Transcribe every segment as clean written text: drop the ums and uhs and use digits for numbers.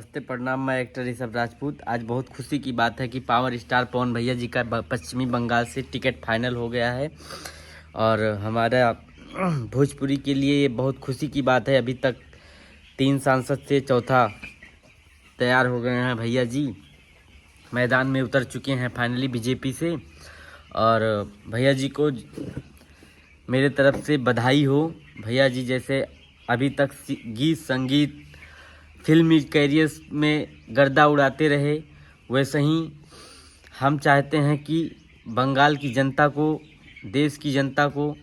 नमस्ते, प्रणाम। मैं एक्टर ऋषभ राजपूत। आज बहुत खुशी की बात है कि पावर स्टार पवन भैया जी का पश्चिमी बंगाल से टिकट फाइनल हो गया है और हमारा भोजपुरी के लिए ये बहुत खुशी की बात है। अभी तक 3 सांसद से चौथा तैयार हो गए हैं। भैया जी मैदान में उतर चुके हैं फाइनली बीजेपी से, और भैया जी को मेरे तरफ से बधाई हो। भैया जी जैसे अभी तक गीत संगीत फिल्मी कैरियर में गर्दा उड़ाते रहे, वैसे ही हम चाहते हैं कि बंगाल की जनता को, देश की जनता को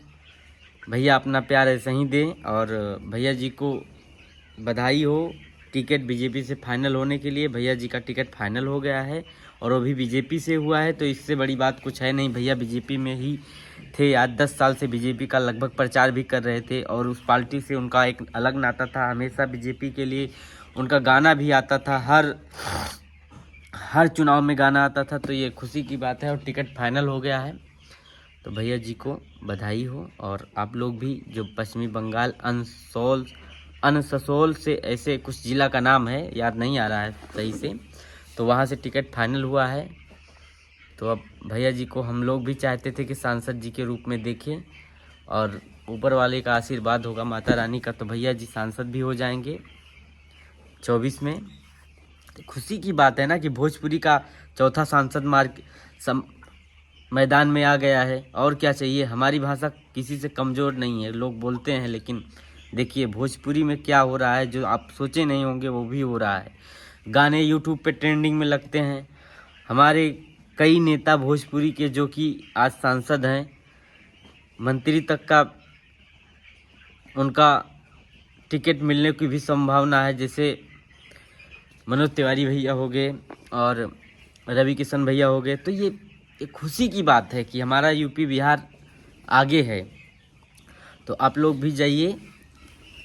भैया अपना प्यार ऐसे ही दें। और भैया जी को बधाई हो टिकट बीजेपी से फाइनल होने के लिए। भैया जी का टिकट फाइनल हो गया है और वो भी बीजेपी से हुआ है, तो इससे बड़ी बात कुछ है नहीं। भैया बीजेपी में ही थे, आज 10 साल से बीजेपी का लगभग प्रचार भी कर रहे थे और उस पार्टी से उनका एक अलग नाता था। हमेशा बीजेपी के लिए उनका गाना भी आता था, हर चुनाव में गाना आता था। तो ये खुशी की बात है और टिकट फाइनल हो गया है, तो भैया जी को बधाई हो। और आप लोग भी जो पश्चिमी बंगाल अनसोल से ऐसे कुछ ज़िला का नाम है, याद नहीं आ रहा है सही से, तो वहाँ से टिकट फाइनल हुआ है। तो अब भैया जी को हम लोग भी चाहते थे कि सांसद जी के रूप में देखें, और ऊपर वाले का आशीर्वाद होगा, माता रानी का, तो भैया जी सांसद भी हो जाएंगे 24 में। तो खुशी की बात है ना कि भोजपुरी का चौथा सांसद मैदान में आ गया है। और क्या चाहिए, हमारी भाषा किसी से कमज़ोर नहीं है। लोग बोलते हैं, लेकिन देखिए भोजपुरी में क्या हो रहा है, जो आप सोचे नहीं होंगे वो भी हो रहा है। गाने यूट्यूब पे ट्रेंडिंग में लगते हैं। हमारे कई नेता भोजपुरी के जो कि आज सांसद हैं, मंत्री तक का उनका टिकट मिलने की भी संभावना है। जैसे मनोज तिवारी भैया हो गए और रवि किशन भैया हो गए। तो ये एक खुशी की बात है कि हमारा यूपी बिहार आगे है। तो आप लोग भी जाइए,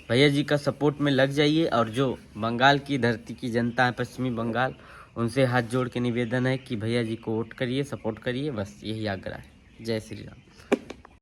भैया जी का सपोर्ट में लग जाइए। और जो बंगाल की धरती की जनता है, पश्चिमी बंगाल, उनसे हाथ जोड़ के निवेदन है कि भैया जी को वोट करिए, सपोर्ट करिए। बस यही आग्रह है। जय श्री राम।